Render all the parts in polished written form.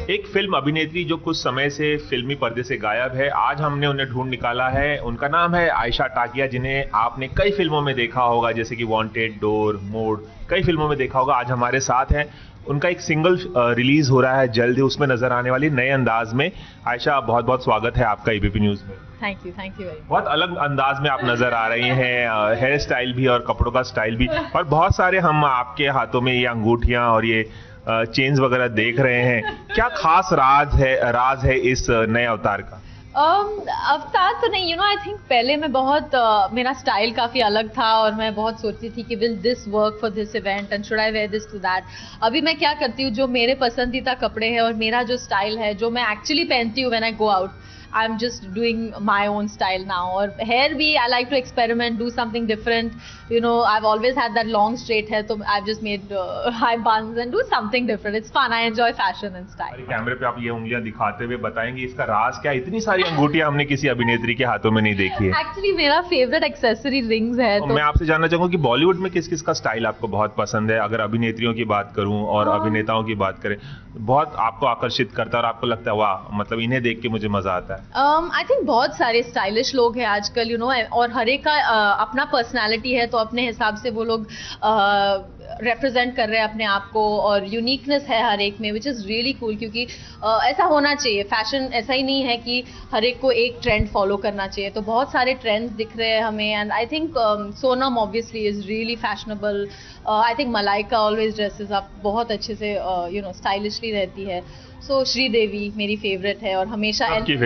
एक फिल्म अभिनेत्री जो कुछ समय से फिल्मी पर्दे से गायब है, आज हमने उन्हें ढूंढ निकाला है। उनका नाम है आयशा टाकिया, जिन्हें आपने कई फिल्मों में देखा होगा, जैसे कि वांटेड, डोर, मोड़, कई फिल्मों में देखा होगा। आज हमारे साथ हैं। उनका एक सिंगल रिलीज हो रहा है जल्द ही, उसमें नजर आने वाली नए अंदाज में। आयशा, बहुत बहुत स्वागत है आपका एबीपी न्यूज में। Thank you very much. बहुत अलग अंदाज में आप नजर आ रही हैं, हेयर स्टाइल भी और कपड़ों का स्टाइल भी, और बहुत सारे हम आपके हाथों में ये अंगूठियां और ये चेन्स वगैरह देख रहे हैं। क्या खास राज है इस नए अवतार का? अवतार तो नहीं, आई थिंक पहले मैं बहुत मेरा स्टाइल काफी अलग था और मैं बहुत सोचती थी कि will this work for this event and should I wear this to that. अभी मैं क्या करती हूँ, जो मेरे पसंदीदा कपड़े हैं और मेरा जो स्टाइल है, जो मैं एक्चुअली पहनती हूँ when I go out, I am just doing my own style now. और हेयर भी I like to experiment, do something different. I have always had that long straight hair, तो I just made high buns and do something different. It's fun, I enjoy fashion and style. कैमरे पे आप ये उंगलियां दिखाते हुए बताएंगे इसका राज क्या? इतनी सारी अंगूठियां हमने किसी अभिनेत्री के हाथों में नहीं देखी है। एक्चुअली मेरा फेवरेट एक्सेसरी रिंग्स है। तो मैं आपसे जानना चाहूंगा कि बॉलीवुड में किस किस का स्टाइल आपको बहुत पसंद है? अगर अभिनेत्रियों की बात करूं और अभिनेताओं की बात करें, बहुत आपको आकर्षित करता है और आपको लगता है वाह, मतलब इन्हें देख के मुझे मजा आता है? आई थिंक बहुत सारे स्टाइलिश लोग हैं आजकल, और हर एक का अपना पर्सनालिटी है, तो अपने हिसाब से वो लोग रिप्रेजेंट कर रहे हैं अपने आप को, और यूनिकनेस है हर एक में, विच इज़ रियली कूल। क्योंकि ऐसा होना चाहिए। फैशन ऐसा ही नहीं है कि हर एक को एक ट्रेंड फॉलो करना चाहिए, तो बहुत सारे ट्रेंड्स दिख रहे हैं हमें। And I think Sonam obviously is really fashionable. I think Malaika always dresses up बहुत अच्छे से स्टाइलिशली रहती है। सो श्रीदेवी मेरी फेवरेट है, और हमेशा सबकी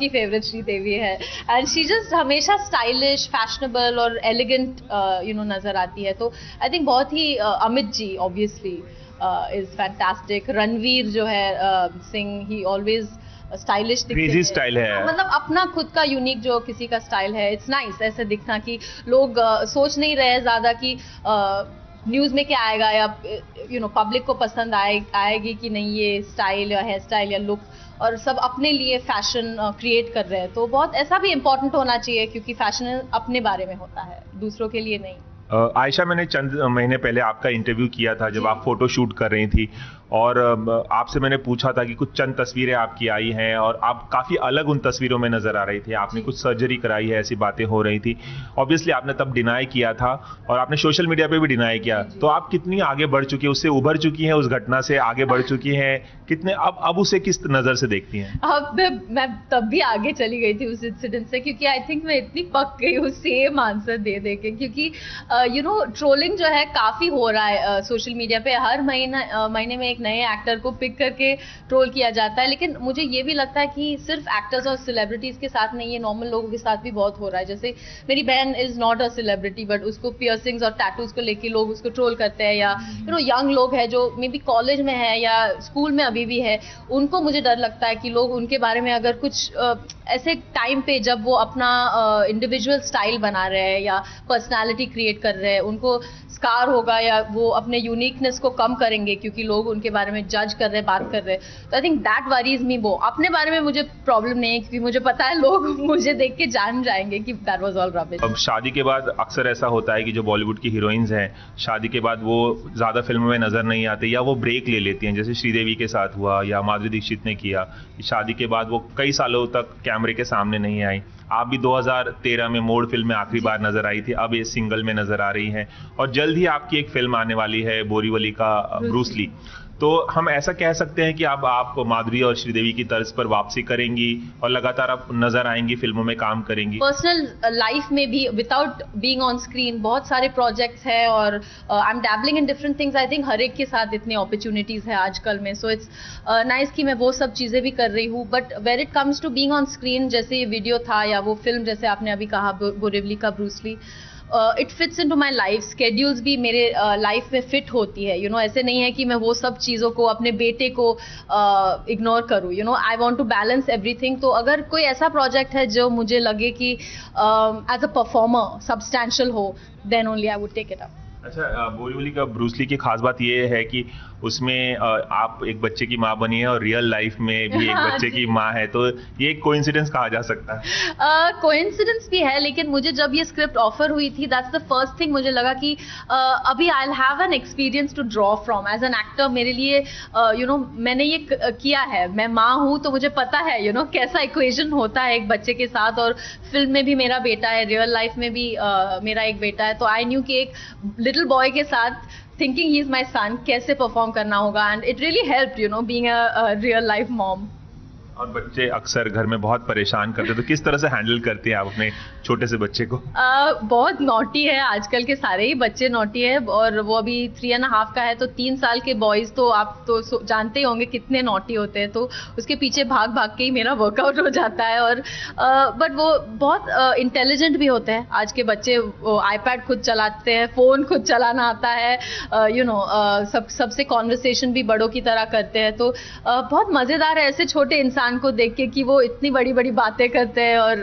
फेवरेट श्रीदेवी है। एंड शी जस्ट हमेशा स्टाइलिश, फैशनेबल और एलिगेंट नजर आती है। तो आई थिंक बहुत ही Amit ji obviously is fantastic. Ranveer जो है सिंह, ही ऑलवेज स्टाइलिश क्रेजी स्टाइल है, मतलब अपना खुद का यूनिक जो किसी का स्टाइल है। इट्स नाइस ऐसे दिखना कि लोग सोच नहीं रहे ज्यादा कि न्यूज में क्या आएगा, या पब्लिक को पसंद आएगी कि नहीं ये स्टाइल या हेयर स्टाइल या लुक, और सब अपने लिए फैशन क्रिएट कर रहे हैं। तो बहुत ऐसा भी इम्पोर्टेंट होना चाहिए, क्योंकि फैशन अपने बारे में होता है, दूसरों के लिए नहीं। आयशा, मैंने चंद महीने पहले आपका इंटरव्यू किया था जब आप फोटो शूट कर रही थी, और आपसे मैंने पूछा था कि कुछ चंद तस्वीरें आपकी आई हैं और आप काफ़ी अलग उन तस्वीरों में नज़र आ रही थी। आपने कुछ सर्जरी कराई है, ऐसी बातें हो रही थी। ऑब्वियसली आपने तब डिनाई किया था और आपने सोशल मीडिया पे भी डिनाई किया। तो आप कितनी आगे बढ़ चुकी हैं, उससे उभर चुकी हैं, उस घटना से आगे बढ़ चुकी हैं कितने? अब उसे किस नज़र से देखती हैं? अब मैं तब भी आगे चली गई थी उस इंसिडेंट से, क्योंकि आई थिंक मैं इतनी पक गई हूँ सेम आंसर दे के। क्योंकि ट्रोलिंग जो है काफ़ी हो रहा है सोशल मीडिया पे। हर महीने में एक नए एक्टर को पिक करके ट्रोल किया जाता है। लेकिन मुझे ये भी लगता है कि सिर्फ एक्टर्स और सेलिब्रिटीज के साथ नहीं, ये नॉर्मल लोगों के साथ भी बहुत हो रहा है। जैसे मेरी बहन is not a celebrity, but उसको पियर्सिंग्स और टैटूज को लेके लोग उसको ट्रोल करते हैं। या यंग लोग हैं जो मे बी कॉलेज में है या स्कूल में अभी भी है, उनको मुझे डर लगता है कि लोग उनके बारे में अगर कुछ ऐसे टाइम पे जब वो अपना इंडिविजुअल स्टाइल बना रहे हैं या पर्सनालिटी क्रिएट कर रहे हैं, उनको स्कार होगा या वो अपने यूनिकनेस को कम करेंगे क्योंकि लोग उनके बारे में जज कर रहे हैं, बात कर रहे हैं। तो आई थिंक दैट वरीज मी। वो अपने बारे में मुझे प्रॉब्लम नहीं है, क्योंकि मुझे पता है लोग मुझे देख के जान जाएंगे कि दैट वाज ऑल रबिश। अब शादी के बाद अक्सर ऐसा होता है कि जो बॉलीवुड की हीरोइंस हैं, शादी के बाद वो ज़्यादा फिल्मों में नजर नहीं आती या वो ब्रेक ले लेती हैं, जैसे श्रीदेवी के साथ हुआ या माधुरी दीक्षित ने किया। शादी के बाद वो कई सालों तक कैमरे के सामने नहीं आई। आप भी 2013 में मोड़ फिल्म में आखिरी बार नजर आई थी, अब ये सिंगल में नजर आ रही हैं, और जल्द ही आपकी एक फिल्म आने वाली है बोरीवली का ब्रूस ली। तो हम ऐसा कह सकते हैं कि अब आप माधुरी और श्रीदेवी की तर्ज पर वापसी करेंगी और लगातार आप नजर आएंगी, फिल्मों में काम करेंगी? पर्सनल लाइफ में भी विदाउट बीइंग ऑन स्क्रीन बहुत सारे प्रोजेक्ट्स हैं, और I am dabbling in different things. I think हर एक के साथ इतनी अपॉर्चुनिटीज है आजकल में, सो इट्स नाइस कि मैं वो सब चीजें भी कर रही हूँ। But where it comes to being on screen, जैसे ये वीडियो था या वो फिल्म जैसे आपने अभी कहा बोरीवली का Bruce Lee, it fits into my life. Schedules भी मेरे लाइफ में फिट होती है। ऐसे नहीं है कि मैं वो सब चीज़ों को, अपने बेटे को इग्नोर करूँ। I want to balance everything. तो अगर कोई ऐसा प्रोजेक्ट है जो मुझे लगे कि एज अ परफॉर्मर सब्सटैंशियल हो, then only I would take it up. अच्छा, बोरीवली का ब्रूस ली की खास बात ये है कि उसमें आप एक बच्चे की माँ बनी है और रियल लाइफ में भी एक हाँ बच्चे जी। की माँ है, तो ये एक कोइंसिडेंस कहा जा सकता है। कोइंसिडेंस भी है, लेकिन मुझे जब ये स्क्रिप्ट ऑफर हुई थी, दैट्स द फर्स्ट थिंग मुझे लगा कि अभी I will have an experience to draw from as an actor. मेरे लिए मैंने ये किया है, मैं माँ हूँ तो मुझे पता है कैसा इक्वेशन होता है एक बच्चे के साथ। और फिल्म में भी मेरा बेटा है, रियल लाइफ में भी मेरा एक बेटा है, तो आई न्यू कि एक लिटिल बॉय के साथ थिंकिंग ही इज माई सन कैसे परफॉर्म करना होगा, and it really helped being a real life mom. और बच्चे अक्सर घर में बहुत परेशान करते हैं, तो किस तरह से हैंडल करते हैं आप अपने छोटे से बच्चे को? बहुत नॉटी है, आजकल के सारे ही बच्चे नॉटी है, और वो अभी 3.5 का है, तो 3 साल के बॉयज तो आप तो जानते ही होंगे कितने नॉटी होते हैं, तो उसके पीछे भाग भाग के ही मेरा वर्कआउट हो जाता है। और बट वो बहुत इंटेलिजेंट भी होते हैं आज के बच्चे, आईपैड खुद चलाते हैं, फोन खुद चलाना आता है, सबसे कॉन्वर्सेशन भी बड़ों की तरह करते हैं। तो बहुत मजेदार है ऐसे छोटे इंसान को देख के कि वो इतनी बड़ी बड़ी बातें करते हैं, और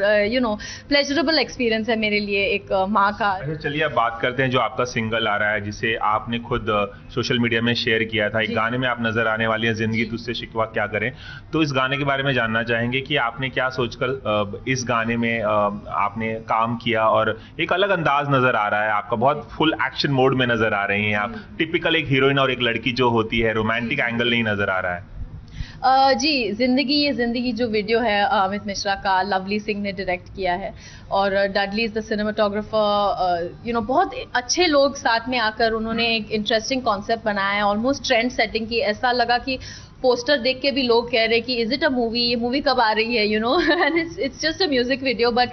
प्लेजरेबल एक्सपीरियंस है मेरे लिए एक माँ का। अच्छा, चलिए अब बात करते हैं जो आपका सिंगल आ रहा है, जिसे आपने खुद सोशल मीडिया में शेयर किया था। एक गाने में आप नजर आने वाली हैं, जिंदगी तुझसे शिकवा क्या करें। तो इस गाने के बारे में जानना चाहेंगे कि आपने क्या सोचकर इस गाने में आपने काम किया, और एक अलग अंदाज नजर आ रहा है आपका, बहुत फुल एक्शन मोड में नजर आ रही हैं आप। टिपिकल एक हीरोइन और एक लड़की जो होती है, रोमांटिक एंगल नहीं नजर आ रहा है। जी, ये जिंदगी जो वीडियो है अमित मिश्रा का, लवली सिंह ने डायरेक्ट किया है, और डडली इज द सिनेमाटोग्राफर। बहुत अच्छे लोग साथ में आकर उन्होंने एक इंटरेस्टिंग कॉन्सेप्ट बनाया है, ऑलमोस्ट ट्रेंड सेटिंग की। ऐसा लगा कि पोस्टर देख के भी लोग कह रहे कि इज इट अ मूवी, ये मूवी कब आ रही है, and it's just a music video, but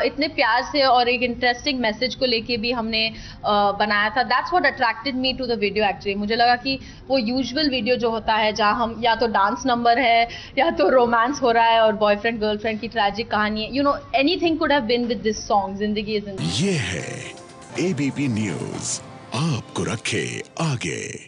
इतने प्यार से और एक इंटरेस्टिंग मैसेज को लेके भी हमने बनाया था। That's what attracted me to the video actually. मुझे लगा कि वो यूजुअल वीडियो जो होता है जहाँ हम या तो डांस नंबर है, या तो रोमांस हो रहा है और बॉयफ्रेंड गर्लफ्रेंड की ट्रैजिक कहानी है, anything could have been with this song, जिंदगी है जिंदगी। ये है एबीपी न्यूज़, आपको रखे आगे।